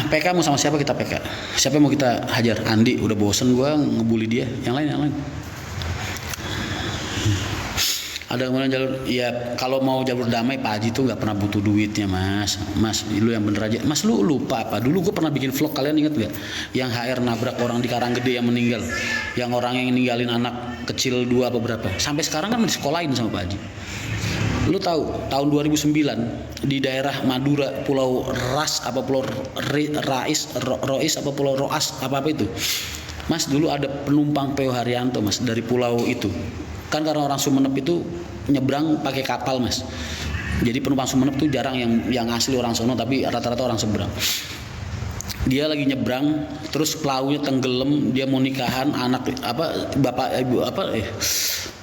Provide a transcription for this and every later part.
PK mau sama siapa kita PK? Siapa yang mau kita hajar? Andi, udah bosen gue ngebully dia. Yang lain. Ada kemudian jalur, ya kalau mau jalur damai Pak Haji tuh nggak pernah butuh duitnya mas. Lu yang bener aja. Mas lu lupa apa? Dulu gue pernah bikin vlog, kalian inget nggak? Yang HR nabrak orang di Karanggede yang meninggal, yang orang yang ninggalin anak kecil 2 apa berapa? Sampai sekarang kan masih sekolahin sama Pak Haji. Lu tahu tahun 2009 di daerah Madura, Pulau Ras apa Pulau Rois apa Pulau Roas apa itu, Mas, dulu ada penumpang PO Haryanto mas dari pulau itu. Kan karena orang Sumenep itu nyebrang pakai kapal mas. Jadi penumpang Sumenep tuh jarang yang asli orang sono, tapi rata-rata orang seberang. Dia lagi nyebrang, terus pelaunya tenggelam, dia mau nikahan, anak bapak ibu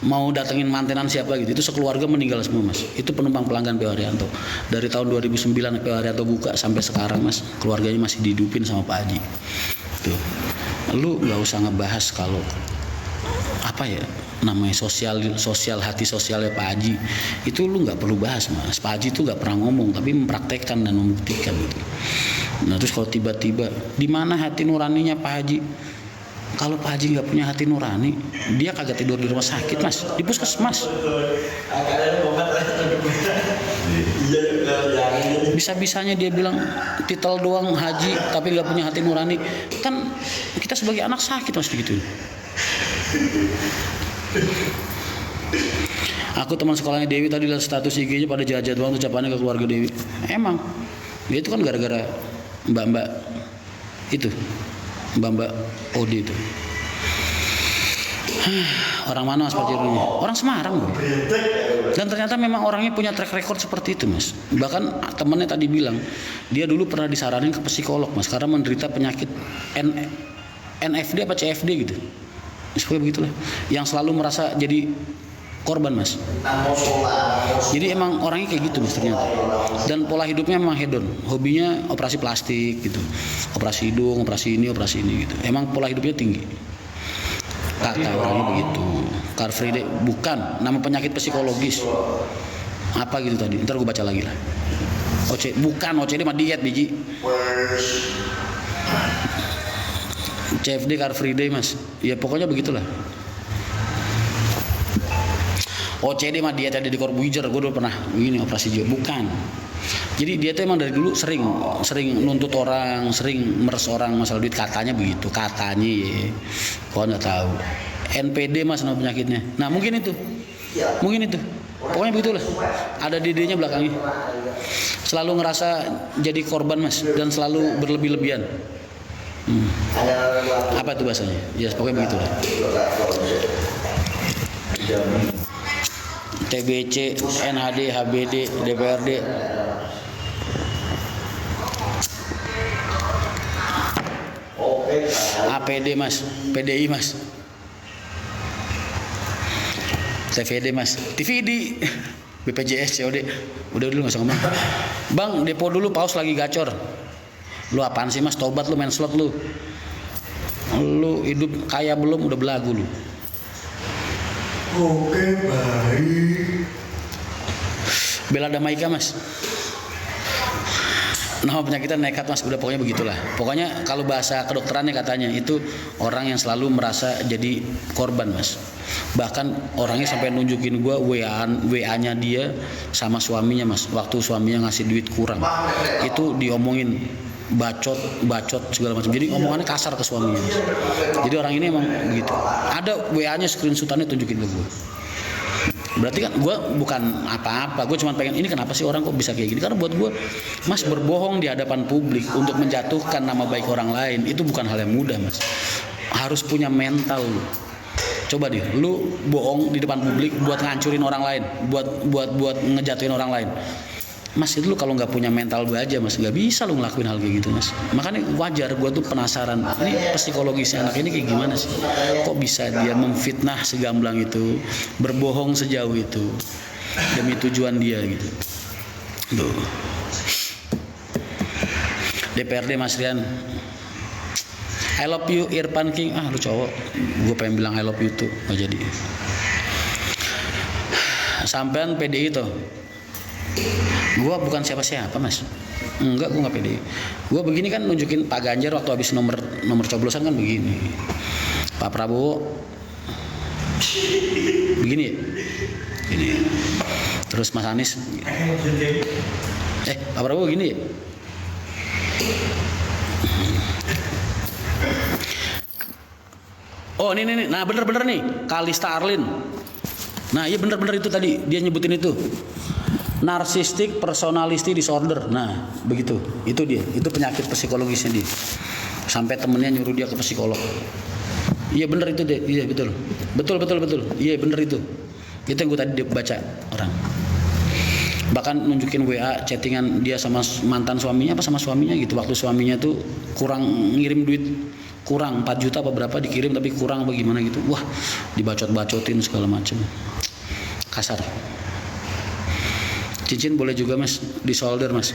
mau datengin mantenan siapa gitu. Itu sekeluarga meninggal semua mas. Itu penumpang pelanggan PO Haryanto. Dari tahun 2009 PO Haryanto buka sampai sekarang mas, keluarganya masih dihidupin sama Pak Haji. Tuh. Lu nggak usah ngebahas kalau namanya sosial hati sosialnya Pak Haji itu lu nggak perlu bahas mas. Pak Haji itu nggak pernah ngomong tapi mempraktekkan dan membuktikan gitu. Nah terus kalau tiba-tiba di mana hati nuraninya Pak Haji? Kalau Pak Haji nggak punya hati nurani, dia kagak tidur di rumah sakit mas, di puskesmas. Bisa-bisanya dia bilang titel doang haji tapi nggak punya hati nurani. Kan kita sebagai anak sakit mas begitu. Aku teman sekolahnya Dewi tadi lihat status IG-nya pada jahat-jahat banget ucapannya ke keluarga Dewi. Emang dia itu kan gara-gara mbak-mbak itu, mbak-mbak Odi itu. Orang mana mas pacarnya? Orang Semarang bro. Dan ternyata memang orangnya punya track record seperti itu mas. Bahkan temannya tadi bilang dia dulu pernah disaranin ke psikolog mas karena menderita penyakit NFD apa CFD gitu. Seperti begitulah. Yang selalu merasa jadi korban mas. Jadi emang orangnya kayak gitu mas ternyata. Dan pola hidupnya memang hedon. Hobinya operasi plastik gitu, operasi hidung, operasi ini gitu. Emang pola hidupnya tinggi. Kata orangnya begitu. Car Free Day bukan nama penyakit psikologis. Apa gitu tadi? Ntar gue baca lagi lah. Bukan OCD mah diet biji. CFD Car Free Day mas. Ya pokoknya begitulah. OCD mah diet ada di Corbuzier. Gue dulu pernah begini operasi jiwa. Bukan. Jadi dia tuh emang dari dulu sering nuntut orang, sering meres orang masalah duit, katanya begitu, katanya ya. Kau nggak tahu. NPD mas nama penyakitnya. Nah mungkin itu. Pokoknya begitulah. Ada DD-nya belakangnya. Selalu ngerasa jadi korban mas dan selalu berlebih-lebihan. Apa itu bahasanya? Ya pokoknya begitulah. TBC, NHD, HBD, DPRD. APD mas, PDI mas, TVD mas, TVD, BPJS, COD. Udah dulu nggak usah ngomong. Bang, depo dulu, paus lagi gacor. Lu apaan sih mas? Tobat lu, main slot lu. Lu hidup kaya belum? Udah belagu lu. Oke, baik. Bela Damaika mas. Nama penyakitnya nekat mas, udah pokoknya begitulah. Pokoknya kalau bahasa kedokterannya katanya itu orang yang selalu merasa jadi korban mas. Bahkan orangnya sampai nunjukin gua WA-nya dia sama suaminya mas. Waktu suaminya ngasih duit kurang, itu diomongin bacot segala macam. Jadi omongannya kasar ke suaminya mas. Jadi orang ini emang begitu. Ada WA-nya screenshotannya tunjukin ke gua. Berarti kan gue bukan apa-apa, gue cuma pengen ini kenapa sih orang kok bisa kayak gini. Karena buat gue mas, berbohong di hadapan publik untuk menjatuhkan nama baik orang lain itu bukan hal yang mudah mas. Harus punya mental lu. Coba deh lu bohong di depan publik buat ngancurin orang lain, buat ngejatuhin orang lain. Mas itu lu kalau nggak punya mental baja mas, nggak bisa lu ngelakuin hal kayak gitu mas. Makanya wajar gue tuh penasaran, ini psikologisnya anak ini kayak gimana sih? Kok bisa dia memfitnah segamblang itu, berbohong sejauh itu demi tujuan dia gitu. Tuh. DPRD Mas Rian, I love you Irfan King. Lu cowok, gue pengen bilang I love you tuh nggak jadi. Sampean PDI tuh. Gua bukan siapa-siapa mas. Enggak, gue nggak pede. Gue begini kan nunjukin Pak Ganjar waktu habis nomor coblosan kan begini. Pak Prabowo begini ya. Gini. Terus Mas Anies. Pak Prabowo gini ya. Oh ini, nah bener-bener nih, Kalista Arlin. Nah iya bener-bener itu tadi dia nyebutin itu. Narcissistic personality disorder. Nah, begitu. Itu dia. Itu penyakit psikologisnya dia. Sampai temennya nyuruh dia ke psikolog. Iya bener itu deh. Iya betul. Betul. Iya bener itu. Itu yang gue tadi baca orang. Bahkan nunjukin WA chattingan dia sama mantan suaminya apa sama suaminya gitu. Waktu suaminya tuh kurang ngirim duit, kurang 4 juta apa berapa dikirim tapi kurang apa gimana gitu. Wah, dibacot-bacotin segala macam. Kasar. Cincin boleh juga mas, di solder mas.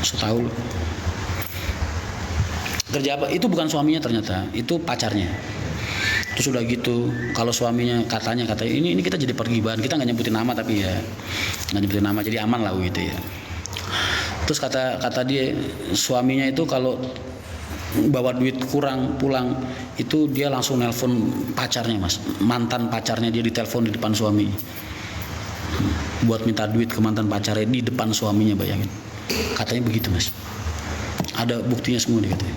Setahu lo. Kerja apa? Itu bukan suaminya ternyata, itu pacarnya. Terus udah gitu, kalau suaminya katanya ini kita jadi pergibahan, kita nggak nyebutin nama tapi ya nggak nyebutin nama jadi aman lah gitu ya. Terus kata dia suaminya itu kalau bawa duit kurang pulang itu dia langsung nelpon pacarnya mas, mantan pacarnya dia ditelepon di depan suami. Buat minta duit ke mantan pacarnya di depan suaminya, bayangin. Katanya begitu mas. Ada buktinya semua nih katanya.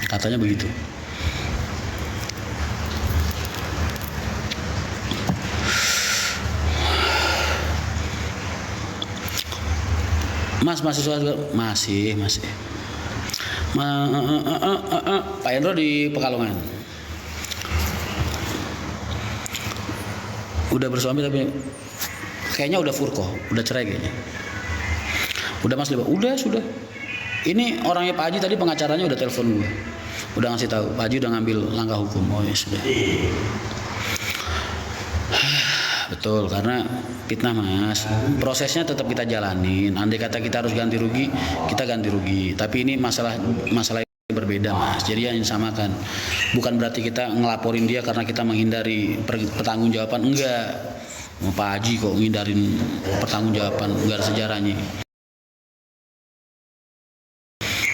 Katanya begitu. Mas mahasiswa masih. Pak Hendro di Pekalongan. Udah bersuami tapi kayaknya udah furqoh, udah cerai kayaknya. Udah mas Liba, sudah. Ini orangnya Pak Haji tadi pengacaranya udah telepon gue, udah ngasih tahu Pak Haji udah ngambil langkah hukum. Oh ya sudah. Betul, karena fitnah mas. Prosesnya tetap kita jalanin. Andai kata kita harus ganti rugi, kita ganti rugi. Tapi ini masalah berbeda mas, jadi yang disamakan. Bukan berarti kita ngelaporin dia karena kita menghindari pertanggungjawaban, enggak. Pak Haji kok ngindarin pertanggungjawaban, enggak ada sejarahnya.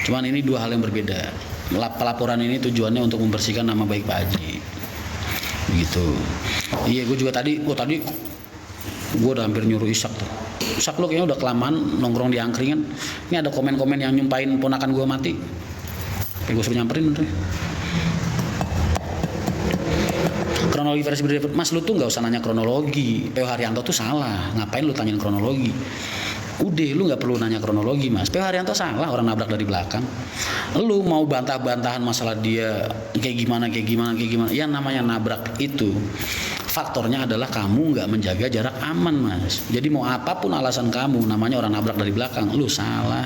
Cuman ini dua hal yang berbeda. Pelaporan ini tujuannya untuk membersihkan nama baik Pak Haji. Begitu. Iya, gue juga tadi gue udah hampir nyuruh Isak tuh. Isak lo kayaknya udah kelamaan nongkrong di angkringan. Ini ada komen-komen yang nyumpahin ponakan gue mati. Gue suruh nyamperin bener. Kronologi versi berbeda. Mas lu tuh nggak usah nanya kronologi. P.O. Haryanto tuh salah. Ngapain lu tanyain kronologi? Udah, lu nggak perlu nanya kronologi mas. P.O. Haryanto salah, orang nabrak dari belakang. Lu mau bantah-bantahan masalah dia kayak gimana. Yang namanya nabrak itu faktornya adalah kamu nggak menjaga jarak aman mas. Jadi mau apapun alasan kamu, namanya orang nabrak dari belakang, lu salah.